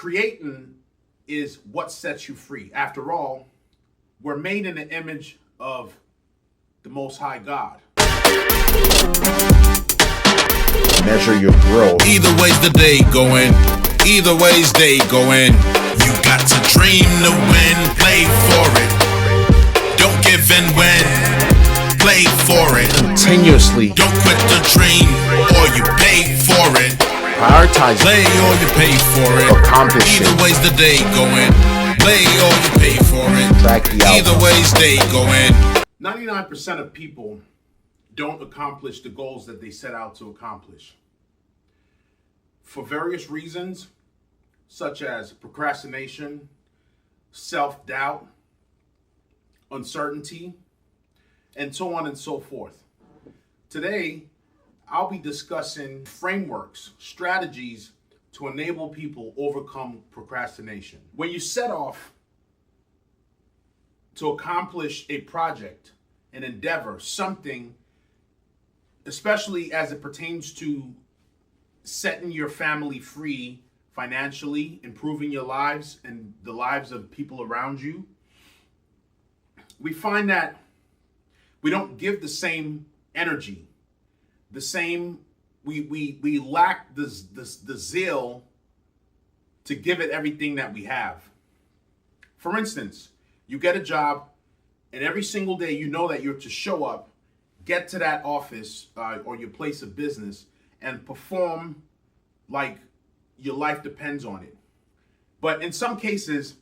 Creating is what sets you free. After all, we're made in the image of the Most High God. Measure your growth. Either way's the day going. Either way's day going. You got to dream to win. Play for it. Don't give in when. Play for it. Continuously. Don't quit the dream or you pay for it. Prioritize. Play or you pay for it. Accomplish it. Either way's the day going. Play or you pay for it. Track the outcome. Either way's day going. 99% of people don't accomplish the goals that they set out to accomplish. For various reasons, such as procrastination, self-doubt, uncertainty, and so on and so forth. Today, I'll be discussing frameworks, strategies to enable people overcome procrastination. When you set off to accomplish a project, an endeavor, something, especially as it pertains to setting your family free financially, improving your lives and the lives of people around you, we find that we don't give the same energy, the same, we lack the zeal to give it everything that we have. For instance, you get a job and every single day you know that you're to show up, get to that office or your place of business and perform like your life depends on it. But in some cases,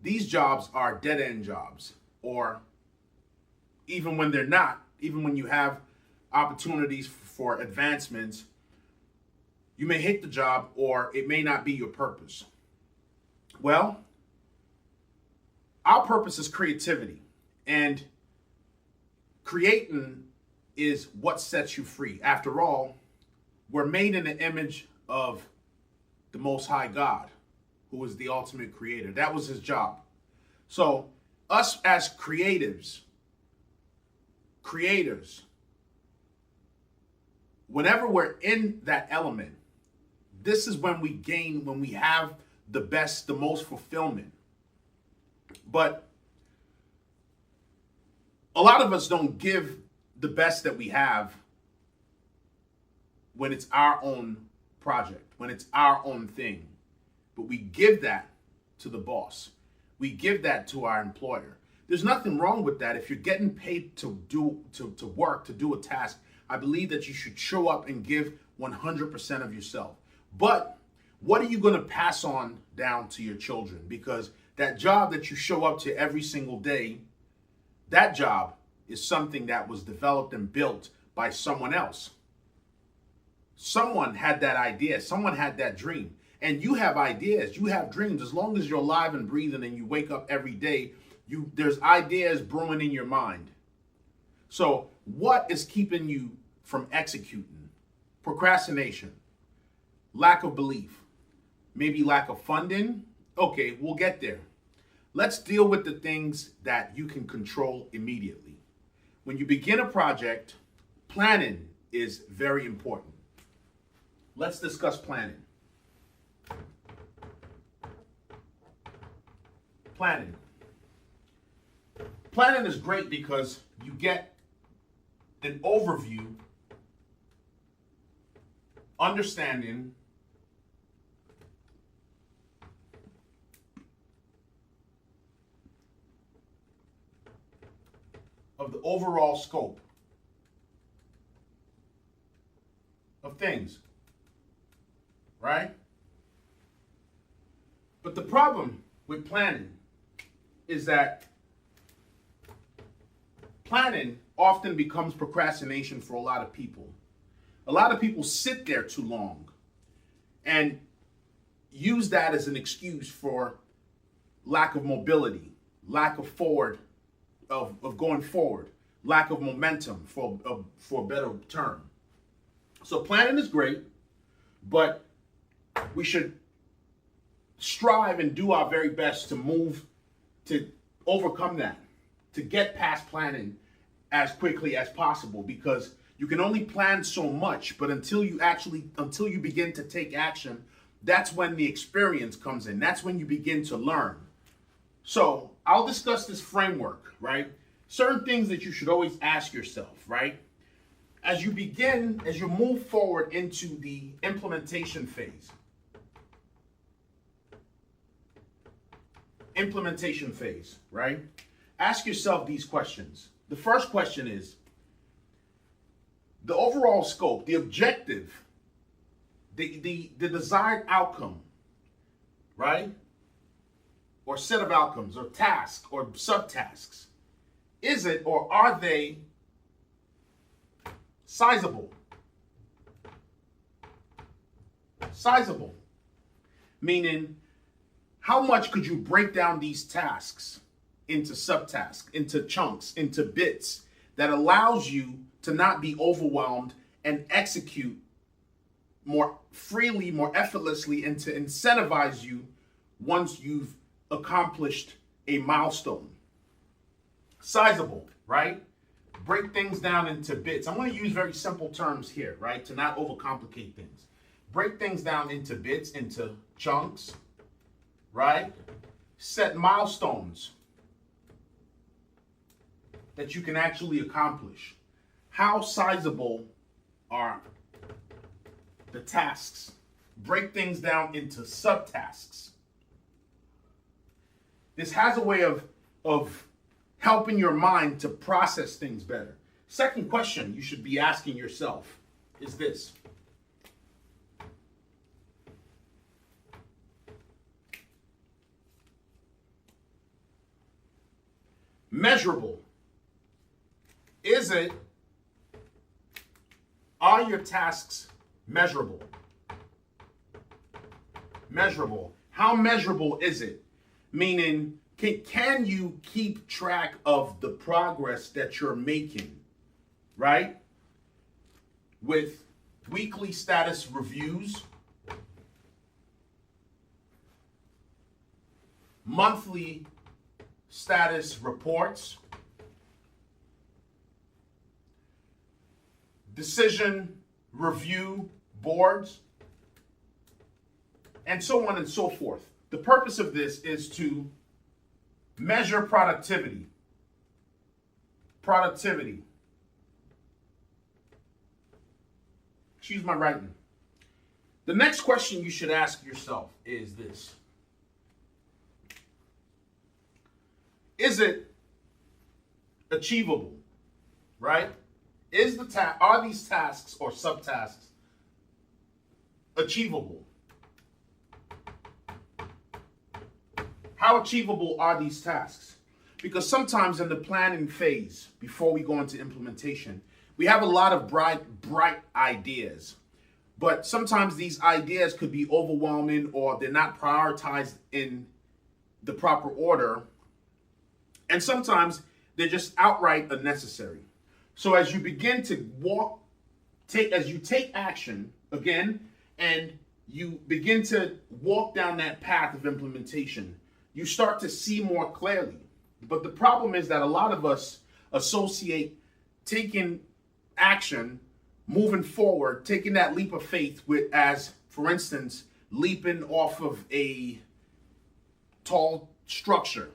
these jobs are dead-end jobs, or even when they're not, even when you have opportunities for advancements, you may hate the job or it may not be your purpose. Well, our purpose is creativity, and creating is what sets you free. After all, we're made in the image of the Most High God, who is the ultimate creator. That was his job. So us as creators, whenever we're in that element, this is when we gain, when we have the best, the most fulfillment. But a lot of us don't give the best that we have when it's our own project, when it's our own thing. But we give that to the boss. We give that to our employer. There's nothing wrong with that. If you're getting paid to work, to do a task, I believe that you should show up and give 100% of yourself. But what are you going to pass on down to your children? Because that job that you show up to every single day, that job is something that was developed and built by someone else. Someone had that idea. Someone had that dream. And you have ideas. You have dreams. As long as you're alive and breathing and you wake up every day, there's ideas brewing in your mind. So what is keeping you from executing? Procrastination, lack of belief, maybe lack of funding. Okay, we'll get there. Let's deal with the things that you can control immediately. When you begin a project, planning is very important. Let's discuss planning. Planning is great because you get an overview, understanding of the overall scope of things, right? But the problem with planning is that planning often becomes procrastination for a lot of people. A lot of people sit there too long and use that as an excuse for lack of mobility, lack of going forward, lack of momentum, for a better term. So planning is great, but we should strive and do our very best to overcome that, to get past planning as quickly as possible, because you can only plan so much, but until you begin to take action, that's when the experience comes in. That's when you begin to learn. So I'll discuss this framework, right? Certain things that you should always ask yourself, right? As you move forward into the implementation phase. Implementation phase, right? Ask yourself these questions. The first question is the overall scope, the objective, the desired outcome, right? Or set of outcomes, or tasks, or subtasks. Is it, or are they sizable? Sizable. Meaning, how much could you break down these tasks into subtasks, into chunks, into bits that allows you to not be overwhelmed and execute more freely, more effortlessly, and to incentivize you once you've accomplished a milestone? Sizable, right? Break things down into bits. I'm going to use very simple terms here, right? To not overcomplicate things. Break things down into bits, into chunks, right? Set milestones that you can actually accomplish. How sizable are the tasks? Break things down into subtasks. This has a way of helping your mind to process things better. Second question you should be asking yourself is this. Measurable. Are your tasks measurable? Measurable. How measurable is it? Meaning, can you keep track of the progress that you're making, right? With weekly status reviews, monthly status reports, decision review boards, and so on and so forth. The purpose of this is to measure productivity. Productivity. Excuse my writing. The next question you should ask yourself is this. Is it achievable? Right? Are these tasks or subtasks achievable? How achievable are these tasks? Because sometimes in the planning phase, before we go into implementation, we have a lot of bright ideas. But sometimes these ideas could be overwhelming, or they're not prioritized in the proper order. And sometimes they're just outright unnecessary. So as you begin to as you take action again, and you begin to walk down that path of implementation, you start to see more clearly. But the problem is that a lot of us associate taking action, moving forward, taking that leap of faith as, for instance, leaping off of a tall structure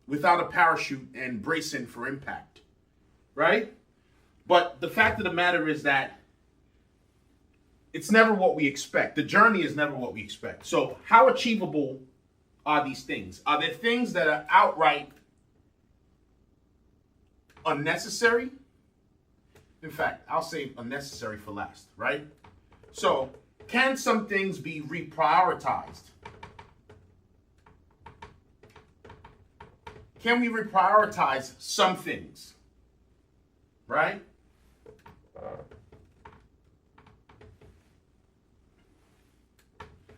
without a parachute and bracing for impact, right? But the fact of the matter is that it's never what we expect. The journey is never what we expect. So how achievable are these things? Are there things that are outright unnecessary? In fact, I'll say unnecessary for last, right? So can some things be reprioritized? Can we reprioritize some things? Right?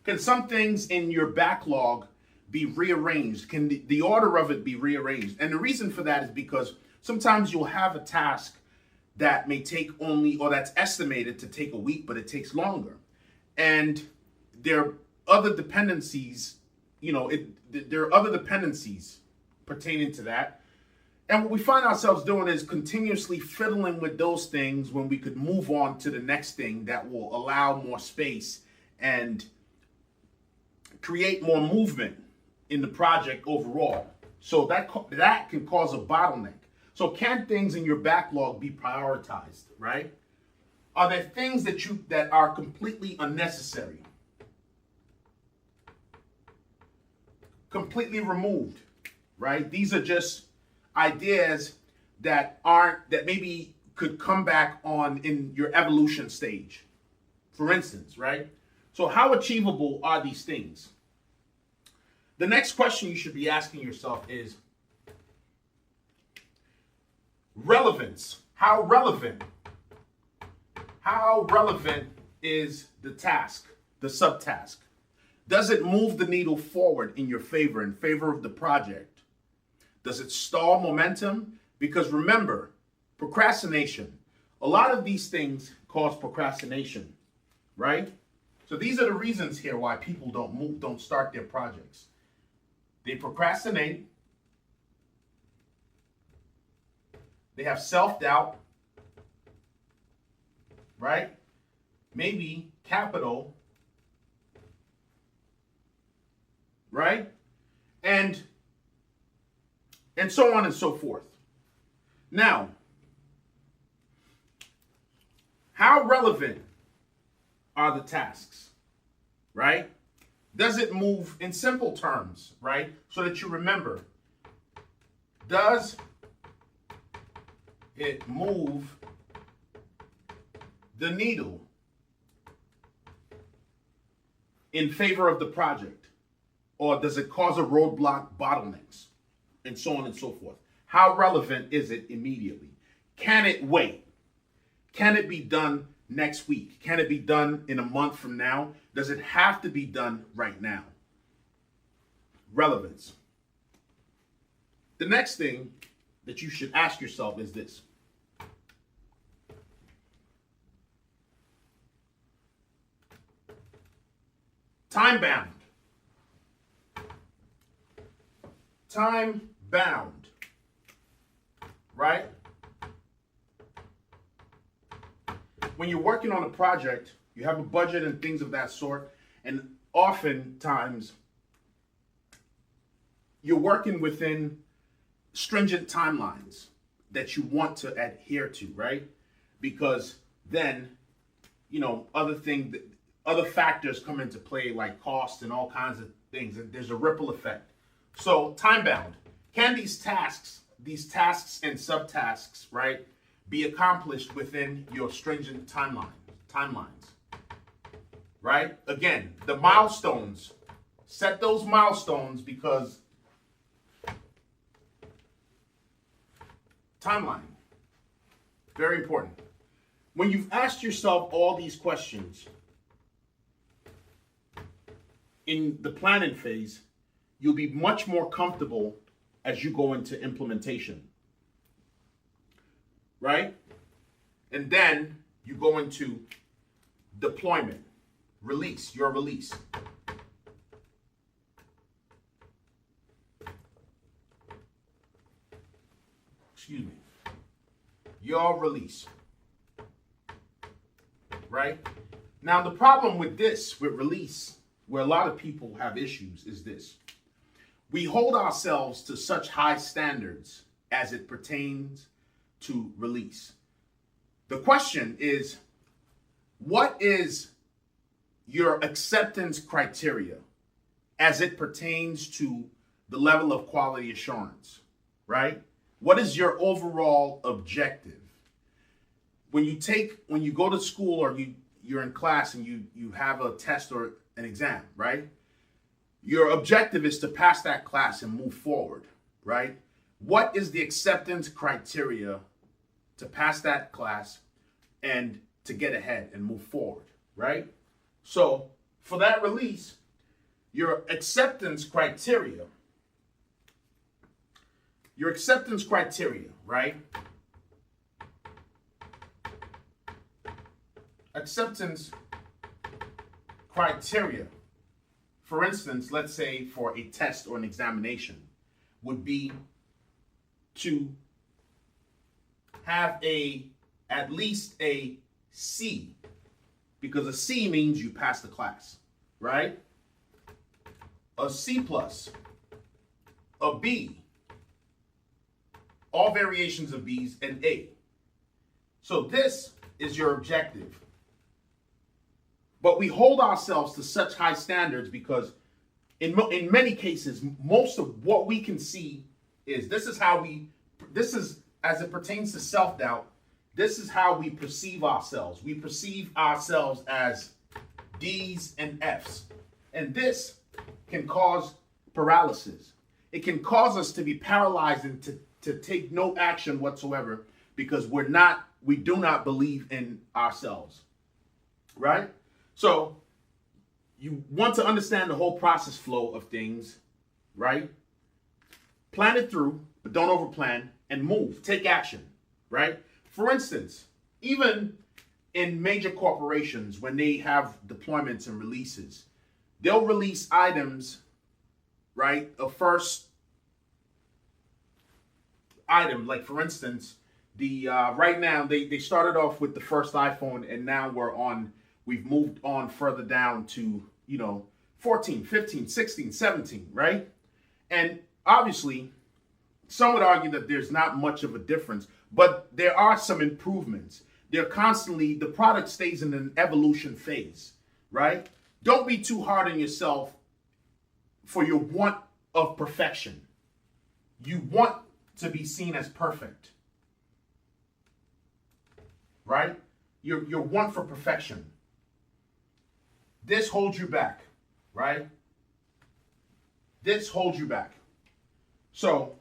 Can some things in your backlog be rearranged? Can the order of it be rearranged? And the reason for that is because sometimes you'll have a task that may take or that's estimated to take a week, but it takes longer. And there are other dependencies, there are other dependencies pertaining to that. And what we find ourselves doing is continuously fiddling with those things when we could move on to the next thing that will allow more space and create more movement in the project overall. So that can cause a bottleneck. So can things in your backlog be prioritized, right? Are there things that are completely unnecessary? Completely removed, right? These are just ideas that maybe could come back on in your evolution stage, for instance, right? So how achievable are these things? The next question you should be asking yourself is relevance. How relevant is the task, the subtask? Does it move the needle forward in your favor, in favor of the project? Does it stall momentum? Because remember, procrastination. A lot of these things cause procrastination, right? So these are the reasons here why people don't start their projects. They procrastinate. They have self-doubt, right? Maybe capital, right? And so on and so forth. Now, how relevant are the tasks, right? Does it move in simple terms, right? So that you remember, does it move the needle in favor of the project? Or does it cause a roadblock, bottlenecks, and so on and so forth? How relevant is it immediately? Can it wait? Can it be done next week? Can it be done in a month from now? Does it have to be done right now? Relevance. The next thing that you should ask yourself is this. Time bound. Time bound, right? When you're working on a project, you have a budget and things of that sort, and oftentimes you're working within stringent timelines that you want to adhere to, right? Because then, other factors come into play like cost and all kinds of things, and there's a ripple effect. So time bound. Can these tasks and subtasks, right, be accomplished within your stringent timelines, right? Again, the milestones. Set those milestones because timeline, very important. When you've asked yourself all these questions in the planning phase, you'll be much more comfortable as you go into implementation, right? And then you go into deployment, your release. Excuse me. Your release, right? Now, the problem with release, where a lot of people have issues, is this. We hold ourselves to such high standards as it pertains to release. The question is, what is your acceptance criteria as it pertains to the level of quality assurance, right? What is your overall objective? When you go to school or you're in class and you have a test or an exam, right? Your objective is to pass that class and move forward, right? What is the acceptance criteria to pass that class and to get ahead and move forward, right? So for that release, your acceptance criteria, right? Acceptance criteria, for instance, let's say for a test or an examination, would be to have at least a C because a C means you passed the class, right? A C plus, a B, all variations of B's, and A. So this is your objective. But we hold ourselves to such high standards because in many cases, most of what we can see is this is as it pertains to self-doubt, this is how we perceive ourselves. We perceive ourselves as D's and F's. And this can cause paralysis. It can cause us to be paralyzed and to take no action whatsoever because we do not believe in ourselves, right? So you want to understand the whole process flow of things, right? Plan it through, but don't overplan, and move, take action, right? For instance, even in major corporations, when they have deployments and releases, they'll release items, right? A first item, like for instance, right now they started off with the first iPhone, and now we've moved on further down to 14, 15, 16, 17, right? And obviously, some would argue that there's not much of a difference, but there are some improvements. The product stays in an evolution phase, right? Don't be too hard on yourself for your want of perfection. You want to be seen as perfect, right? Your want for perfection. This holds you back, right? This holds you back. So,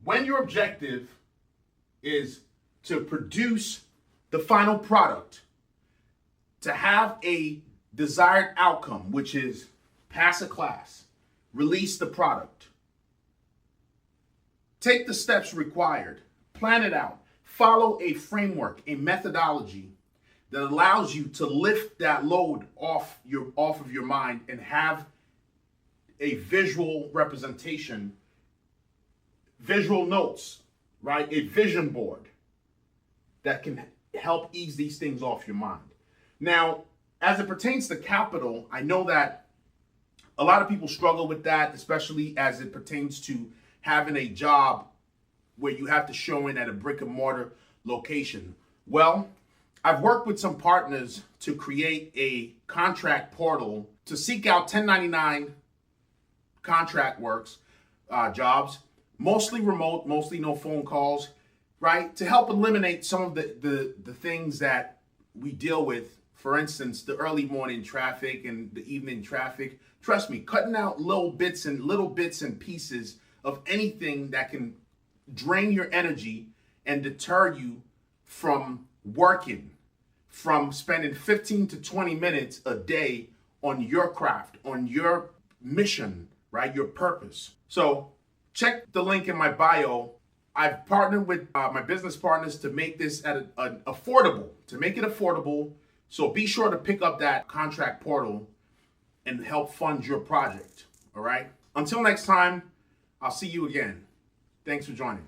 when your objective is to produce the final product, to have a desired outcome, which is pass a class, release the product, take the steps required, plan it out, follow a framework, a methodology that allows you to lift that load off of your mind and have a visual representation, visual notes, right? A vision board that can help ease these things off your mind. Now, as it pertains to capital, I know that a lot of people struggle with that, especially as it pertains to having a job where you have to show in at a brick and mortar location. Well, I've worked with some partners to create a contract portal to seek out 1099 contract works, jobs, mostly remote, mostly no phone calls, right? To help eliminate some of the things that we deal with. For instance, the early morning traffic and the evening traffic. Trust me, cutting out little bits and pieces of anything that can drain your energy and deter you from working, from spending 15 to 20 minutes a day on your craft, on your mission, right? Your purpose. So check the link in my bio. I've partnered with my business partners to make this affordable, to make it affordable. So be sure to pick up that contract portal and help fund your project. All right. Until next time, I'll see you again. Thanks for joining.